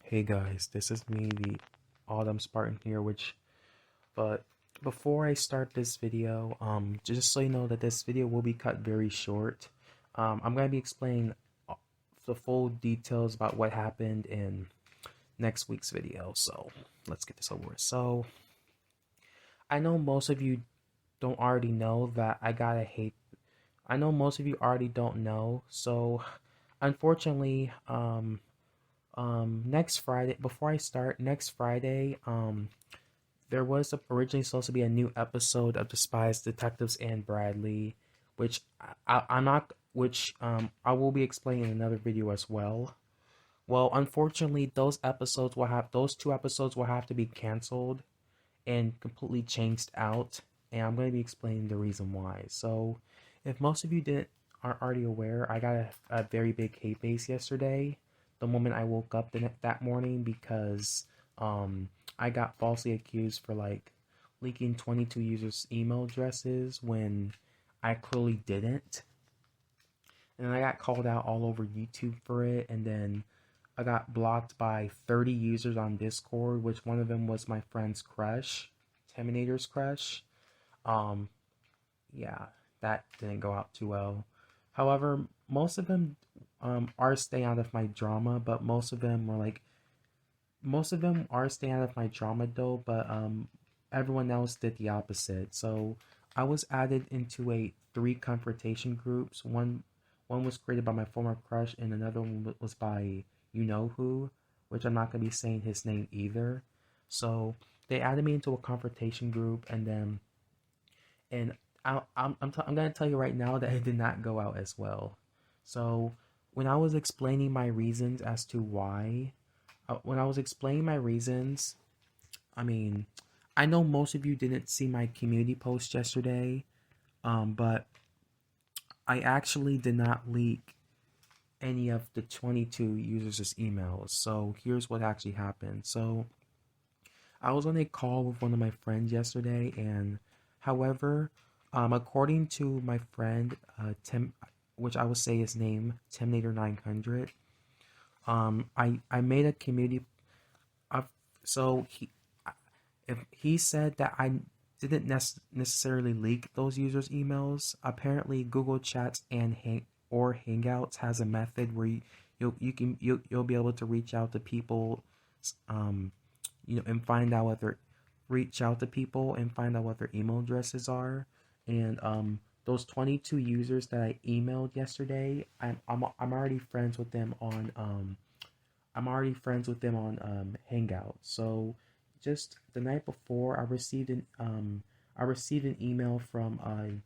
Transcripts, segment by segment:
Hey guys, this is me, the Autumn Spartan here, but before I start this video, just so you know that this video will be cut very short. I'm going to be explaining the full details about what happened in next week's video, so let's get this over with. So, I know most of you don't already know that I know most of you already don't know, so unfortunately, next Friday, before I start, next Friday, there was originally supposed to be a new episode of The Spies, Detectives, and Bradley, which I'm not, which I will be explaining in another video as well. Well, unfortunately, those two episodes will have to be canceled and completely changed out, and I'm going to be explaining the reason why. So, if most of you didn't aren't already aware, I got a very big hate base yesterday. The moment I woke up that morning because I got falsely accused for like leaking 22 users' email addresses when I clearly didn't, and I got called out all over YouTube for it, and then I got blocked by 30 users on Discord, which one of them was my friend's crush, Terminator's crush. Um, yeah, that didn't go out too well. However, most of them are staying out of my drama, but most of them are staying out of my drama though, but everyone else did the opposite. So I was added into a three confrontation groups. One was created by my former crush, and another one was by you know who, which I'm not gonna be saying his name either. So they added me into a confrontation group, and I'm gonna tell you right now that it did not go out as well. So when I was explaining my reasons as to why, when I was explaining my reasons, I mean, I know most of you didn't see my community post yesterday, but I actually did not leak any of the 22 users' emails. So here's what actually happened. So I was on a call with one of my friends yesterday, and however, according to my friend Tim, which I will say his name, Terminator 900, I made a community. Uh, so if he said that I didn't necessarily leak those users' emails, apparently Google Chats and Hangouts has a method where you'll be able to reach out to people, um, and find out what their reach out to people and find out what their email addresses are, and those 22 users that I emailed yesterday, I'm already friends with them on Hangout. So just the night before, I received an email from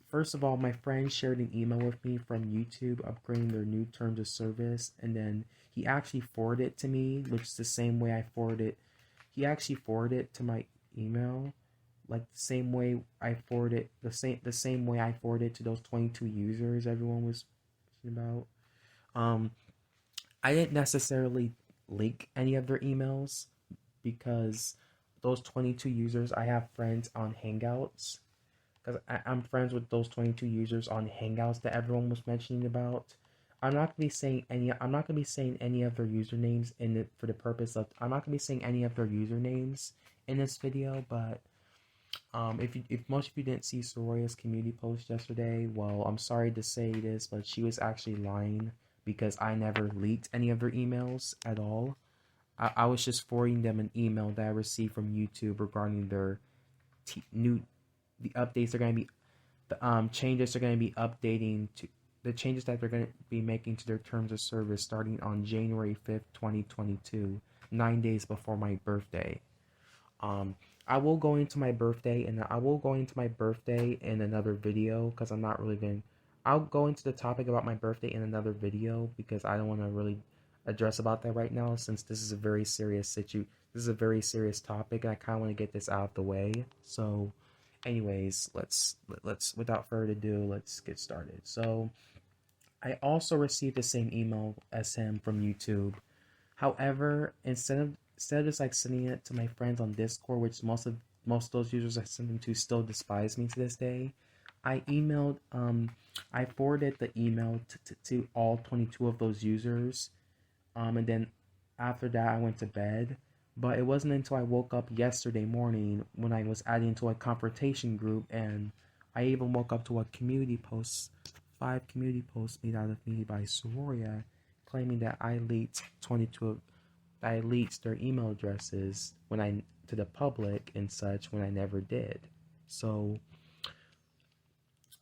first of all, my friend shared an email with me from YouTube upgrading their new terms of service, and then he actually forwarded it to me, which is the same way I forwarded. He actually forwarded it to my email, like the same way I forwarded the same way I forwarded to those 22 users everyone was about. Um, I didn't necessarily link any of their emails because those 22 users, I have friends on Hangouts. Because I'm friends with those 22 users on Hangouts that everyone was mentioning about. I'm not gonna be saying any of their usernames in it for the purpose of. I'm not gonna be saying any of their usernames in this video. But if most of you didn't see Soroya's community post yesterday, well, I'm sorry to say this, but she was actually lying because I never leaked any of their emails at all. I was just forwarding them an email that I received from YouTube regarding their new the updates are going to be the changes are going to be updating to the changes that they're going to be making to their terms of service starting on January 5th, 2022, 9 days before my birthday. Um, I will go into my birthday and I will go into my birthday in another video because I'm not really going. I'll go into the topic about my birthday in another video because I don't want to really address about that right now since this is a very serious This is a very serious topic and I kind of want to get this out of the way. So, anyways, let's without further ado, let's get started. So, I also received the same email as him from YouTube. However, instead of just like sending it to my friends on Discord, which most of those users I sent them to still despise me to this day, I emailed I forwarded the email to all 22 of those users, and then after that, I went to bed. But it wasn't until I woke up yesterday morning when I was added into a confrontation group, and I even woke up to a community post, 5 community posts made out of me by Sororia, claiming that I leaked their email addresses when I to the public and such when I never did. So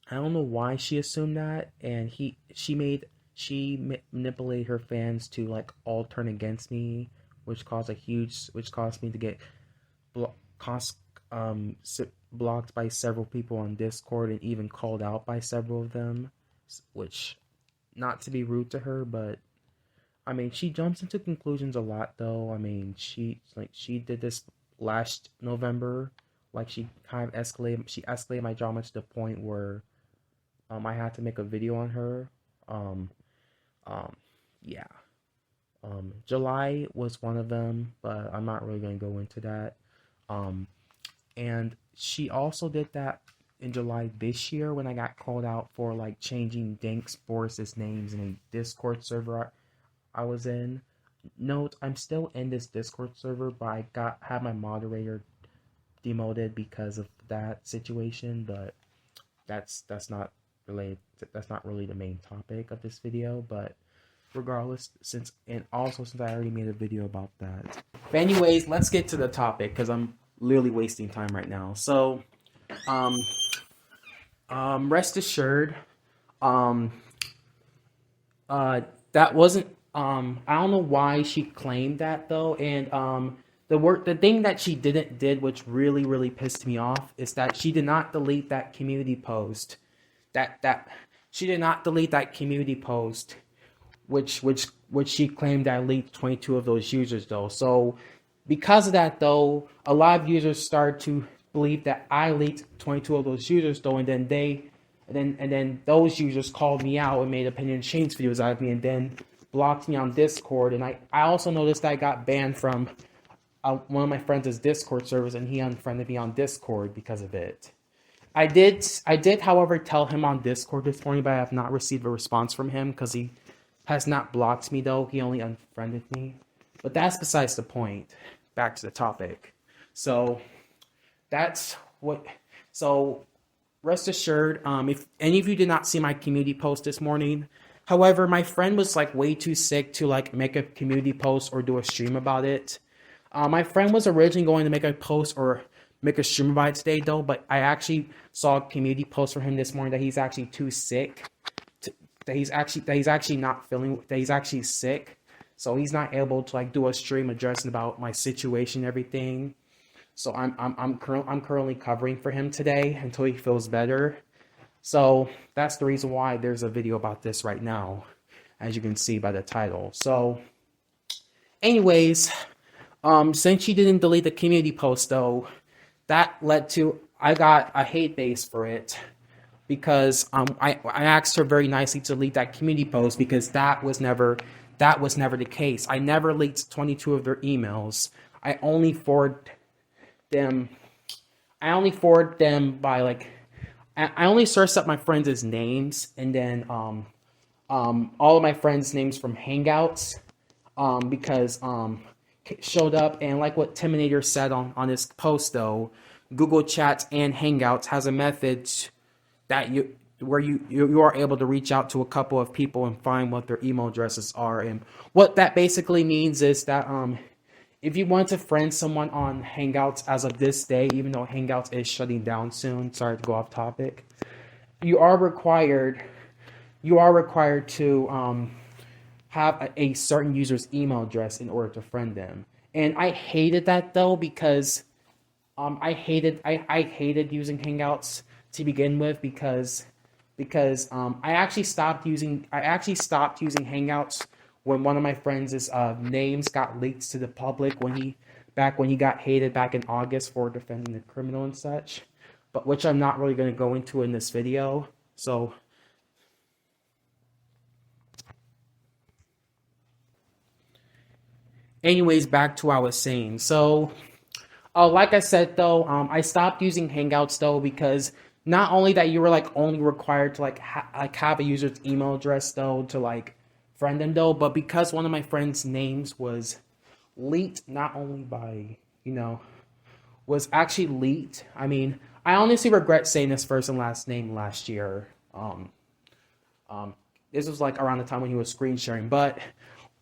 I don't know why she assumed that, and she manipulated her fans to like all turn against me, which caused me to get blo- cost, blocked by several people on Discord and even called out by several of them. Which, not to be rude to her, but I mean, she jumps into conclusions a lot, though. I mean, she did this last November. Like she escalated my drama to the point where I had to make a video on her. Um, um, yeah. July was one of them, but I'm not really gonna go into that. Um, and she also did that in July this year when I got called out for like changing Dank Boris's names in a Discord server I was in. Note, I'm still in this Discord server, but had my moderator demoted because of that situation. But that's not related. That's not really the main topic of this video. But regardless, since I already made a video about that. But anyways, let's get to the topic because I'm literally wasting time right now. So, um, rest assured, um, that wasn't I don't know why she claimed that though, and the thing that she did, which really pissed me off, is that she did not delete that community post. That she did not delete that community post, which she claimed that leaked 22 of those users though. So because of that though, a lot of users started to believe that I leaked 22 of those users though, and then those users called me out and made opinion change videos out of me, and then blocked me on Discord. And I also noticed that I got banned from one of my friends' Discord servers, and he unfriended me on Discord because of it. I did, however, tell him on Discord this morning, but I have not received a response from him because he has not blocked me though. He only unfriended me. But that's besides the point. Back to the topic. So that's what. So rest assured, if any of you did not see my community post this morning, however, my friend was like way too sick to like make a community post or do a stream about it. My friend was originally going to make a post or make a stream about it today though, but I actually saw a community post for him this morning that he's actually too sick. That he's actually not feeling, that he's actually sick. So he's not able to like do a stream addressing about my situation and everything. So I'm currently covering for him today until he feels better. So that's the reason why there's a video about this right now, as you can see by the title. So anyways, since she didn't delete the community post though, that led to I got a hate base for it because I asked her very nicely to delete that community post because that was never the case. I never leaked 22 of their emails. I only forward them by like I only sourced up my friends' names, and then all of my friends' names from Hangouts because showed up, and like what Timinator said on his post though, Google Chats and Hangouts has a method that you are able to reach out to a couple of people and find what their email addresses are. And what that basically means is that if you want to friend someone on Hangouts as of this day, even though Hangouts is shutting down soon, sorry to go off topic, you are required to have a certain user's email address in order to friend them. And I hated that though because I hated using Hangouts to begin with because I actually stopped using Hangouts when one of my friends' names got leaked to the public when he got hated back in August for defending the criminal and such, but which I'm not really going to go into in this video. So anyways, back to what I was saying. So like I said though, I stopped using Hangouts though because not only that you were like only required to like have a user's email address though to like friend them though, but because one of my friends' names was leaked, not only by, you know, was actually leaked. I mean, I honestly regret saying his first and last name last year. Um, this was like around the time when he was screen sharing, but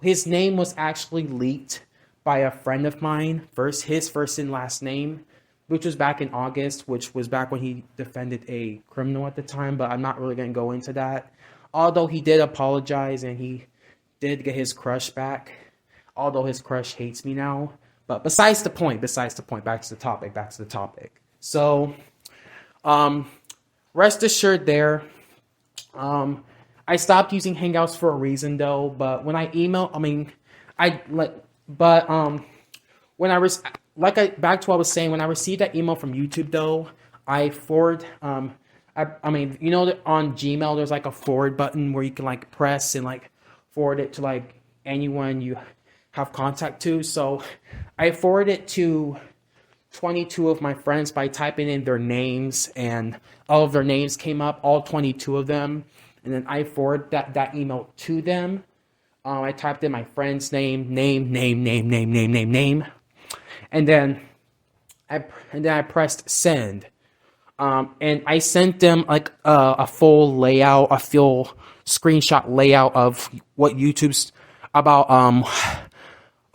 his name was actually leaked by a friend of mine. His first and last name, which was back in August, which was back when he defended a criminal at the time. But I'm not really gonna go into that. Although he did apologize and he did get his crush back. Although his crush hates me now. But besides the point, back to the topic. So, um, rest assured there. Um, I stopped using Hangouts for a reason though, but when I email, I mean, I like, but when I was back to what I was saying, when I received that email from YouTube though, I forward I mean, you know that on Gmail there's like a forward button where you can like press and like forward it to like anyone you have contact to. So I forwarded it to 22 of my friends by typing in their names, and all of their names came up, all 22 of them. And then I forwarded that email to them. I typed in my friend's name, and then I pressed send. And I sent them like a full layout, a full screenshot layout of what YouTube's about.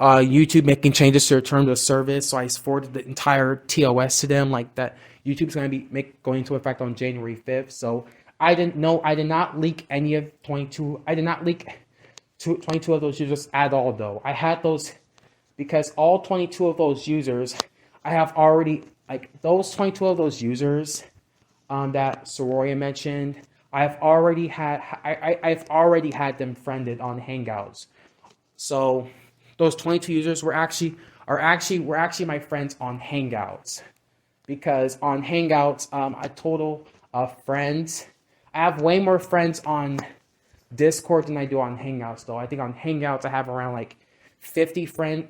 YouTube making changes to their terms of service. So I forwarded the entire TOS to them, like that YouTube's going to be going into effect on January 5th. So I did not leak any of 22. I did not leak 22 of those users at all, though. I had those because all 22 of those users, I have already, like those 22 of those users that Soroya mentioned, I've already had them friended on Hangouts. So those 22 users were actually my friends on Hangouts, because on Hangouts, a total of friends. I have way more friends on Discord than I do on Hangouts, though. I think on Hangouts I have around like 50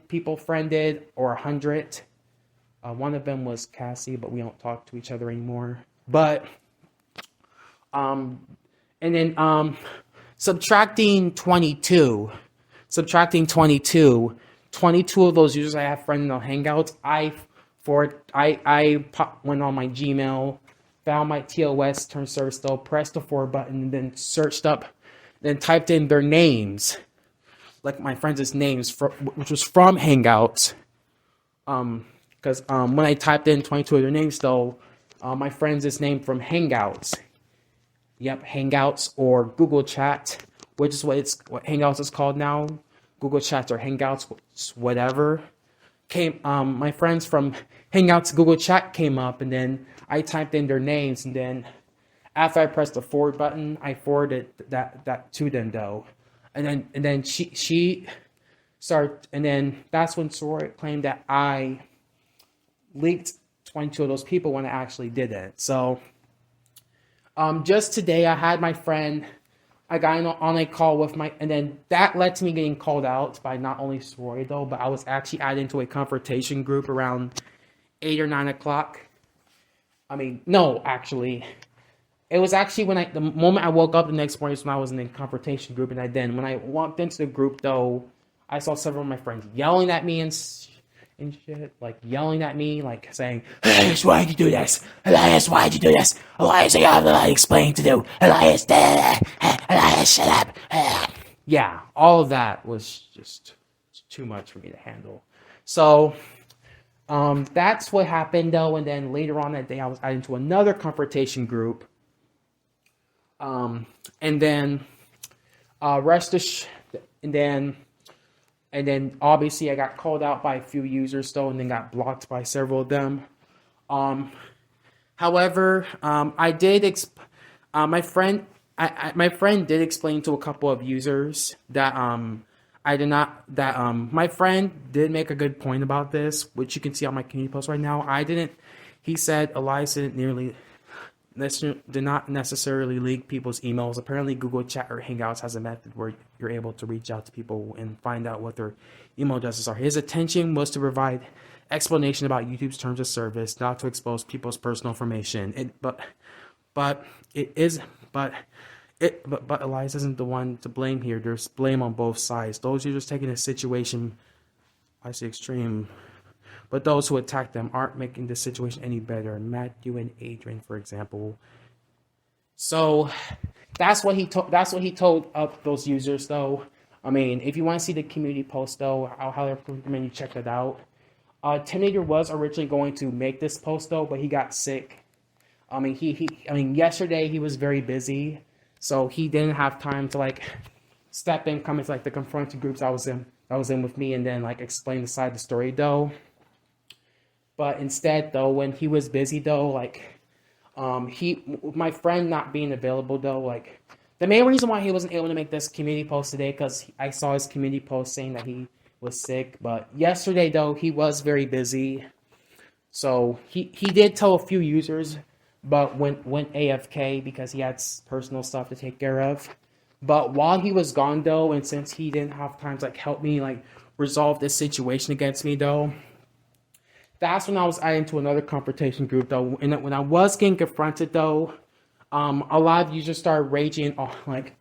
people friended, or 100. One of them was Cassie, but we don't talk to each other anymore. But and then subtracting 22 of those users I have friended on Hangouts, I went on my Gmail, found my TOS turn service though, pressed the forward button, and then searched up, then typed in their names, like my friends' names, which was from Hangouts. Because when I typed in 22 of their names though, my friends' name from Hangouts. Yep, Hangouts or Google Chat, which is what Hangouts is called now. Google Chats or Hangouts, whatever. My friends from Hangouts Google Chat came up, and then I typed in their names, and then after I pressed the forward button, I forwarded that to them though, and then she started, and then that's when Sora claimed that I leaked 22 of those people when I actually didn't. So just today I had my friend, I got on a call with and then that led to me getting called out by not only Soroy though, but I was actually added into a confrontation group around 8 or 9 o'clock. I mean, no, actually, it was actually the moment I woke up the next morning is when I was in the confrontation group, and when I walked into the group though, I saw several of my friends yelling at me and shit, like yelling at me, like saying, "Elias, why'd you do this? Elias, why'd you do this? Elias, you have to explain to do. Elias, Elias, shut up." Yeah, all of that was just too much for me to handle. So, that's what happened though, and then later on that day, I was added into another confrontation group. And then, and then obviously I got called out by a few users though, and then got blocked by several of them. However, I did my friend did explain to a couple of users that my friend did make a good point about this, which you can see on my community post right now. He said Elias did not necessarily leak people's emails. Apparently Google Chat or Hangouts has a method where you're able to reach out to people and find out what their email addresses are. His intention was to provide explanation about YouTube's terms of service, not to expose people's personal information. But but Elias isn't the one to blame here. There's blame on both sides. Those users taking the situation, I say extreme, but those who attack them aren't making the situation any better. Matthew and Adrian, for example. So that's what he told. That's what he told those users, though. I mean, if you want to see the community post, though, I'll highly recommend you check that out. Terminator was originally going to make this post, though, but he got sick. I mean, yesterday he was very busy, so he didn't have time to like step in, come into like the confronted groups I was in with me, and then like explain the side of the story, though. But instead, though, when he was busy, though, like my friend not being available, though, like the main reason why he wasn't able to make this community post today, because I saw his community post saying that he was sick. But yesterday, though, he was very busy, so he did tell a few users, but went AFK because he had personal stuff to take care of. But while he was gone, though, and since he didn't have time to like help me like resolve this situation against me, though, that's when I was added into another confrontation group, though. And when I was getting confronted, though, a lot of users started raging. Like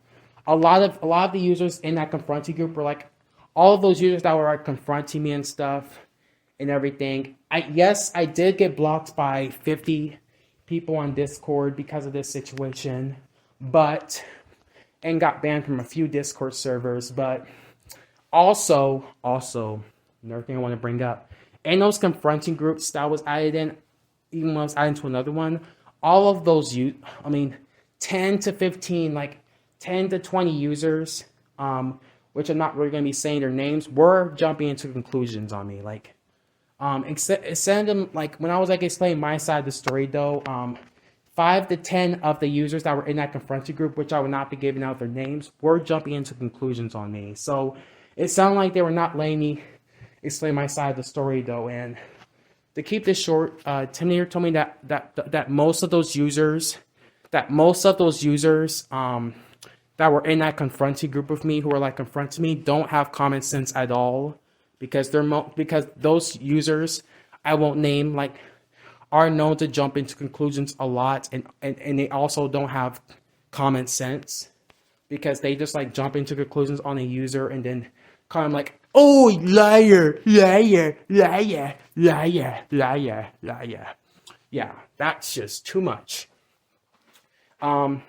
a lot of the users in that confronting group were like, all of those users that were like confronting me and stuff and everything. I did get blocked by 50 people on Discord because of this situation, and got banned from a few Discord servers. But also another thing I want to bring up, in those confronting groups that I was added in, even when I was added into another one, all of those 10 to 15, like 10 to 20 users, which I'm not really going to be saying their names, were jumping into conclusions on me. Like, send them, like, when I was like explaining my side of the story, though, 5 to 10 of the users that were in that confronting group, which I would not be giving out their names, were jumping into conclusions on me. So it sounded like they were not letting me explain my side of the story, though. And to keep this short, Terminator told me that most of those users that were in that confronting group with me, who were like confronting me, don't have common sense at all, because because those users I won't name, like, are known to jump into conclusions a lot, and they also don't have common sense, because they just like jump into conclusions on a user and then call them like, oh, liar, liar, liar, liar, liar, liar. Yeah, that's just too much. And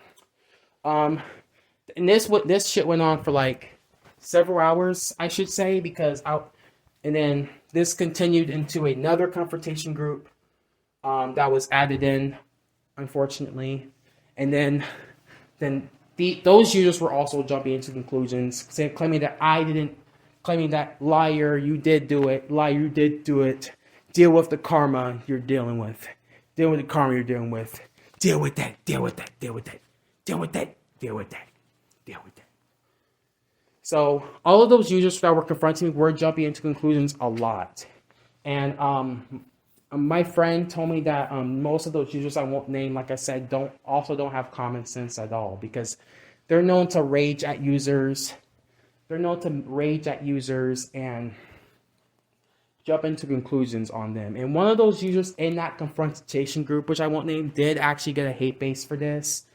this shit went on for like several hours, I should say, and then this continued into another confrontation group that was added in, unfortunately, and then those users were also jumping into conclusions, claiming that liar, you did do it, liar, you did do it, deal with the karma you're dealing with, deal with the karma you're dealing with, deal with that, deal with that, deal with that, deal with that, deal with that, deal with that. So all of those users that were confronting me were jumping into conclusions a lot, and my friend told me that most of those users I won't name, like I said, don't have common sense at all, because they're known to rage at users. They're known to rage at users and jump into conclusions on them. And one of those users in that confrontation group, which I won't name, did actually get a hate base for this,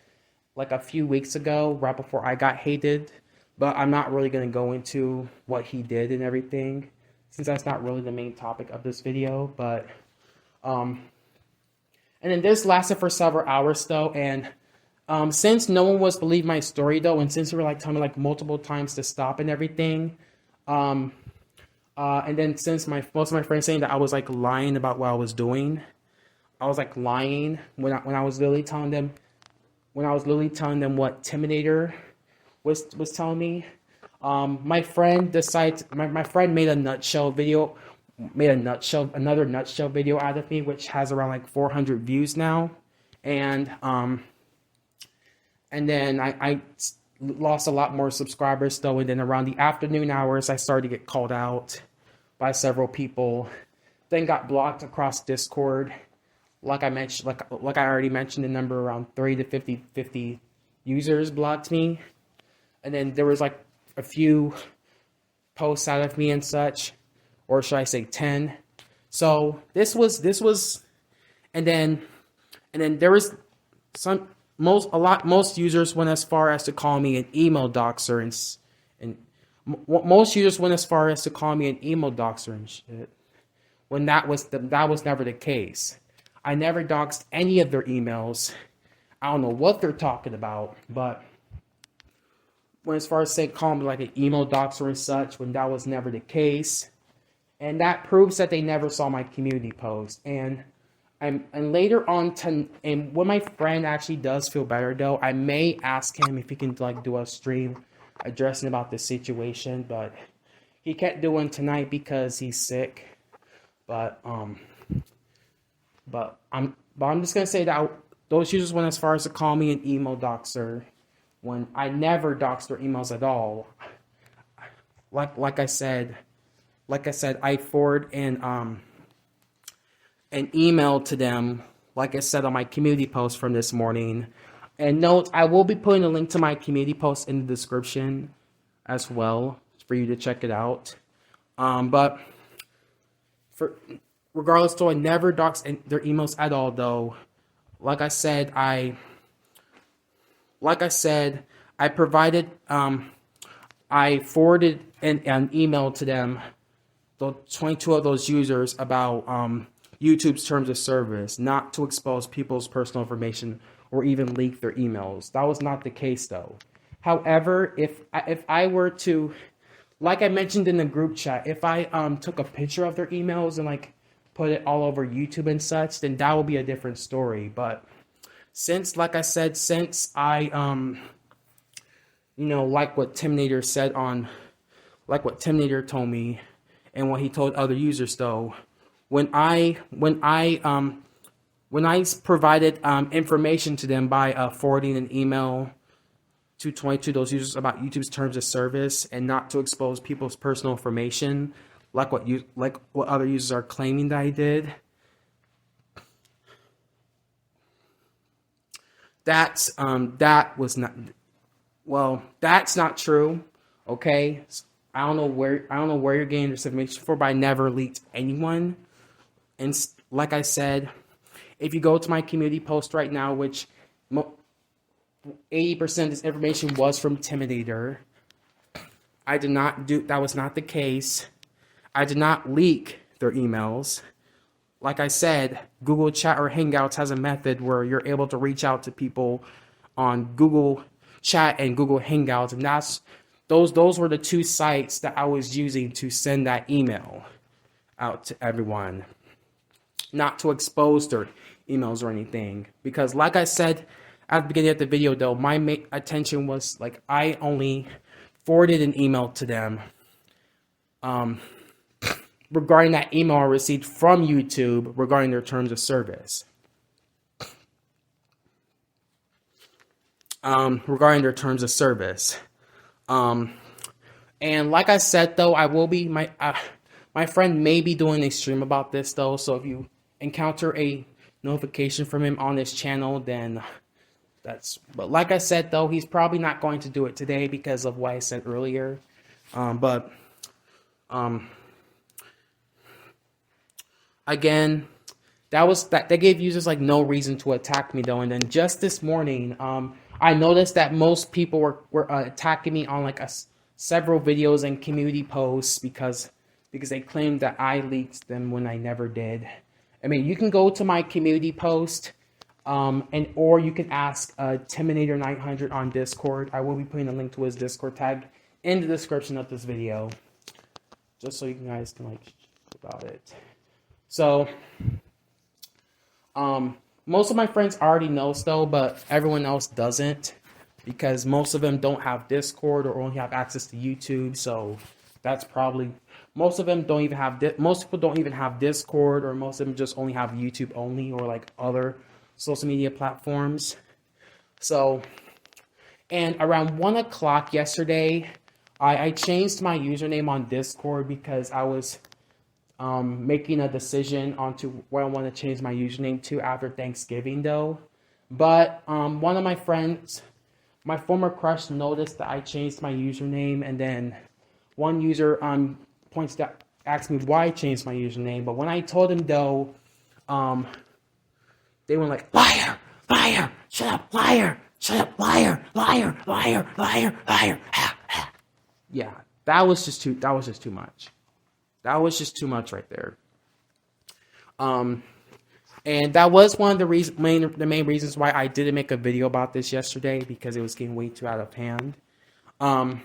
like a few weeks ago, right before I got hated. But I'm not really going to go into what he did and everything, since that's not really the main topic of this video. But and then this lasted for several hours, though, and since no one was believing my story, though, and since they were like telling me like multiple times to stop and everything, and then since most of my friends saying that I was like lying about what I was doing, I was like lying when I was literally telling them what Terminator was telling me. My friend made another nutshell video out of me, which has around like 400 views now, and then I lost a lot more subscribers, though, and then around the afternoon hours I started to get called out by several people, then got blocked across Discord. Like I mentioned, like I already mentioned, the number around 30 to 50 users blocked me, and then there was like a few posts out of me and such, or should I say 10. So this was, and then there was most users went as far as to call me an email doxer and most users went as far as to call me an email doxer and shit. When that was never the case. I never doxed any of their emails. I don't know what they're talking about, but when as far as saying call me like an email doxer and such, when that was never the case. And that proves that they never saw my community post. And later on and when my friend actually does feel better though, I may ask him if he can like do a stream addressing about the situation, but he can't do one tonight because he's sick. But I'm just gonna say that those users went as far as to call me an email doxer when I never doxed their emails at all. Like I said, I forward an email to them, like I said on my community post from this morning. And note, I will be putting a link to my community post in the description as well for you to check it out. But regardless, though, I never doxed their emails at all, though. Like I said, I provided, I forwarded an email to them, the 22 of those users, about YouTube's terms of service, not to expose people's personal information or even leak their emails. That was not the case, though. However, if I were to, like I mentioned in the group chat, if I took a picture of their emails and like put it all over YouTube and such, then that would be a different story. But since, like I said, since I like what Tim Nader said like what Tim Nader told me and what he told other users, though, when I provided information to them by forwarding an email to 22 those users about YouTube's terms of service and not to expose people's personal information, like what other users are claiming that I did, that's not true. Okay, I don't know where you're getting this information for, but I never leaked anyone. And like I said, if you go to my community post right now, which 80% of this information was from Timidator, that was not the case. I did not leak their emails. Like I said, Google Chat or Hangouts has a method where you're able to reach out to people on Google Chat and Google Hangouts, and those were the two sites that I was using to send that email out to everyone, not to expose their emails or anything. Because like I said at the beginning of the video, though, my attention was like I only forwarded an email to them regarding that email I received from YouTube regarding their terms of service. Regarding their terms of service. And like I said, though, I will be my friend may be doing a stream about this, though. So if you encounter a notification from him on this channel, then but like I said, though, he's probably not going to do it today because of what I said earlier. Again, that gave users like no reason to attack me, though. And then just this morning, I noticed that most people were attacking me on like several videos and community posts because they claimed that I leaked them when I never did. I mean, you can go to my community post, or you can ask Timinator 900 on Discord. I will be putting a link to his Discord tag in the description of this video, just so you guys can like about it. So, most of my friends already know though, but everyone else doesn't, because most of them don't have Discord or only have access to YouTube. So that's probably, most of them don't even have, most people don't even have Discord, or most of them just only have YouTube only, or like other social media platforms. So, and around 1 o'clock yesterday, I changed my username on Discord because I was making a decision onto what I want to change my username to after Thanksgiving, though. But one of my friends, my former crush, noticed that I changed my username, and then one user asked me why I changed my username. But when I told him, though, they were like, liar, liar, shut up, liar, shut up, liar, liar, liar, liar, liar. Yeah, that was just too much. That was just too much right there. And that was one of the main reasons why I didn't make a video about this yesterday, because it was getting way too out of hand. I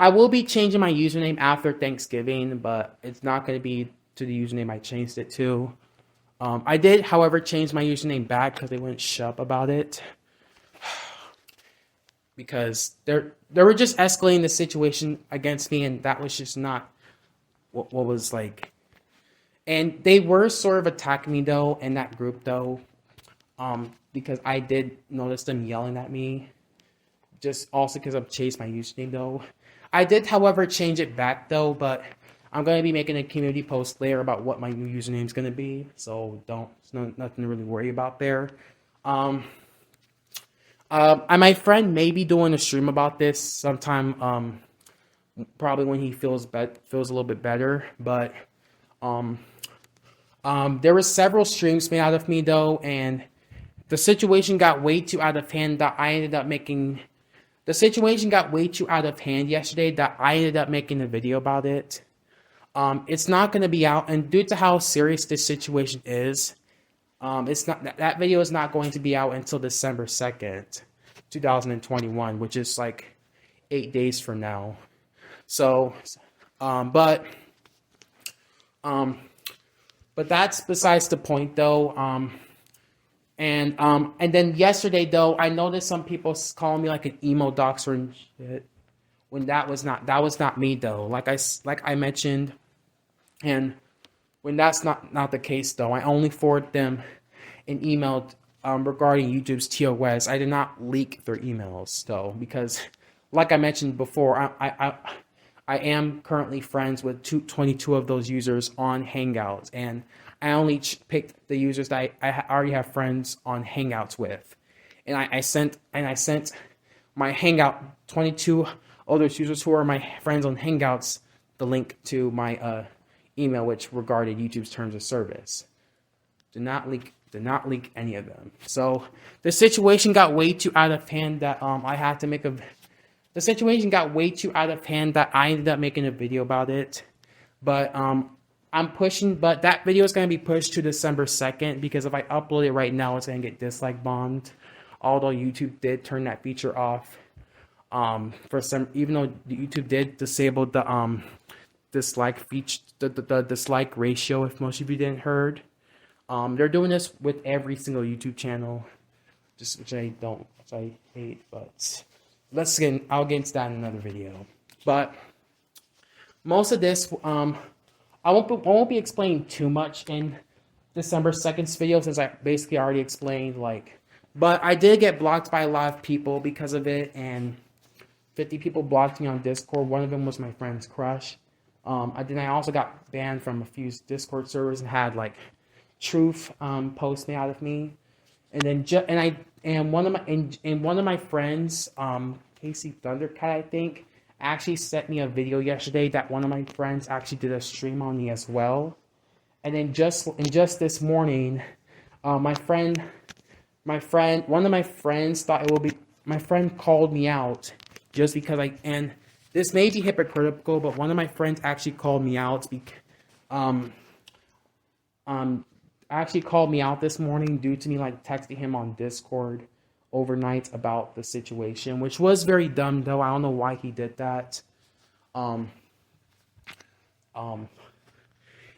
will be changing my username after Thanksgiving, but it's not going to be to the username I changed it to. I did, however, change my username back because they wouldn't shut up about it. Because they were just escalating the situation against me, and that was just not what was like. And they were sort of attacking me though in that group though, because I did notice them yelling at me. Just also because I've changed my username though. I did, however, change it back though, but I'm going to be making a community post later about what my new username is going to be, so nothing to really worry about there. And my friend may be doing a stream about this sometime, probably when he feels a little bit better. But there were several streams made out of me though, and the situation got way too out of hand that I ended up making. The situation got way too out of hand yesterday that I ended up making a video about it. It's not going to be out, and due to how serious this situation is, that video is not going to be out until December 2nd, 2021, which is like 8 days from now. So, but that's besides the point though. And then yesterday though, I noticed some people calling me like an emo doxer and shit, when that was not me though. Like I mentioned, and when that's not the case though, I only forwarded them an email regarding YouTube's TOS. I did not leak their emails though, because like I mentioned before, I am currently friends with 22 of those users on Hangouts, and I only picked the users that I already have friends on Hangouts with, and I sent my Hangout 22 other users who are my friends on Hangouts the link to my email, which regarded YouTube's terms of service. Did not leak any of them. So the situation got way too out of hand that I had to make a. The situation got way too out of hand that I ended up making a video about it. But but that video is going to be pushed to December 2nd, because if I upload it right now, it's going to get dislike bombed. Although YouTube did turn that feature off. Even though YouTube did disable the dislike feature, the dislike ratio, if most of you didn't heard. They're doing this with every single YouTube channel, which I hate, but I'll get into that in another video. But most of this, I won't be explaining too much in December 2nd's video, since I basically already explained, but I did get blocked by a lot of people because of it, and 50 people blocked me on Discord. One of them was my friend's crush. I also got banned from a few Discord servers and had truth posts made out of me, and then one of my friends, Casey Thundercat, I think, actually sent me a video yesterday that one of my friends actually did a stream on me as well. And then just this morning, one of my friends thought it would be, my friend called me out just because and this may be hypocritical, but one of my friends actually called me out actually called me out this morning due to me texting him on Discord overnight about the situation, which was very dumb though. I don't know why he did that. And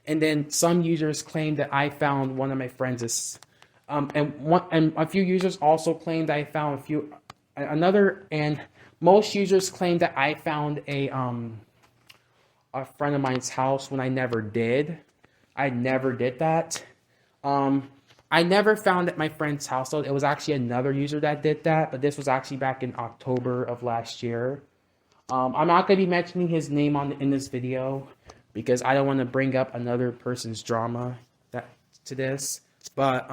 then some users claimed that I found one of my friends and a few users also claimed that I found and most users claimed that I found a friend of mine's house when I never did. I never did that. I never found at my friend's house, though. It was actually another user that did that, but this was actually back in October of last year. I'm not going to be mentioning his name in this video because I don't want to bring up another person's drama to this. But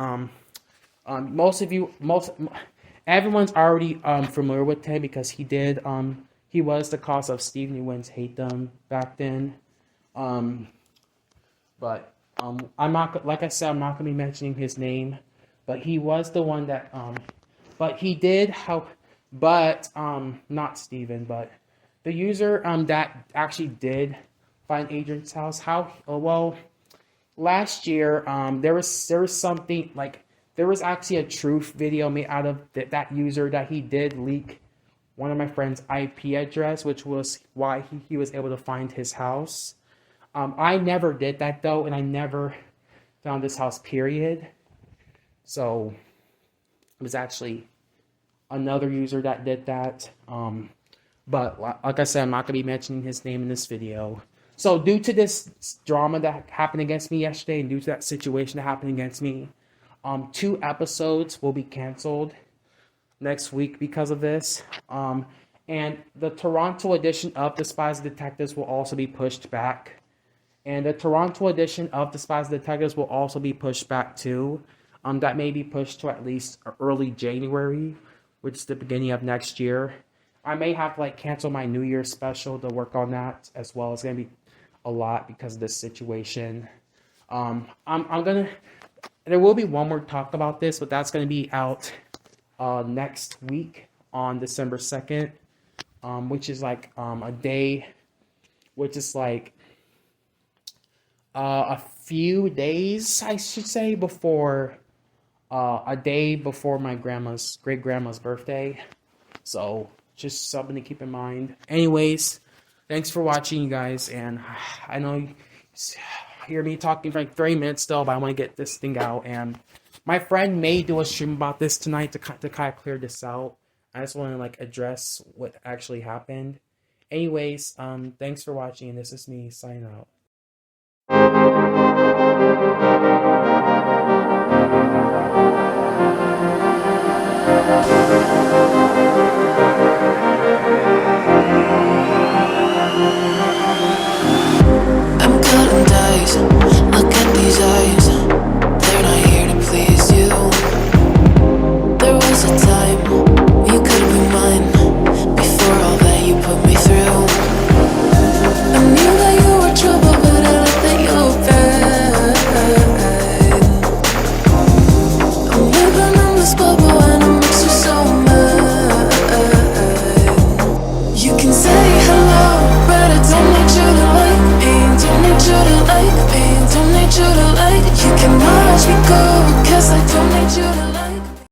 everyone's already familiar with him because he was the cause of Steve Nguyen's hate them back then. But I'm not, like I said, I'm not gonna be mentioning his name, but he was the one that but he did help, but not Steven, but the user that actually did find Adrian's house. How well last year there was something like there was actually a truth video made out of that user that he did leak one of my friend's IP address, which was why he was able to find his house. I never did that though, and I never found this house, period. So it was actually another user that did that. But like I said, I'm not going to be mentioning his name in this video. So due to this drama that happened against me yesterday, and due to that situation that happened against me, 2 episodes will be canceled next week because of this. And the Toronto edition of The Spies and Detectives will also be pushed back. And the Toronto edition of The Spies and Detectives will also be pushed back too. That may be pushed to at least early January, which is the beginning of next year. I may have to cancel my New Year's special to work on that as well. It's gonna be a lot because of this situation. I'm gonna. There will be one more talk about this, but that's gonna be out next week on December 2nd, which is a day, which is a few days, I should say, before a day before my great grandma's birthday. So just something to keep in mind. Anyways, thanks for watching, you guys. And I know you hear me talking for 30 minutes still, but I want to get this thing out. And my friend may do a stream about this tonight to kind of clear this out. I just want to address what actually happened. Anyways, thanks for watching, and this is me signing out. I'm cutting dice. Look at these eyes. They're not here to please you. There was a time you could be mine before all that you put me through. I knew that you were trouble, but I let that you were bad. I'm living in this bubble and it makes you so mad. You can say hello, but I don't want you to like me.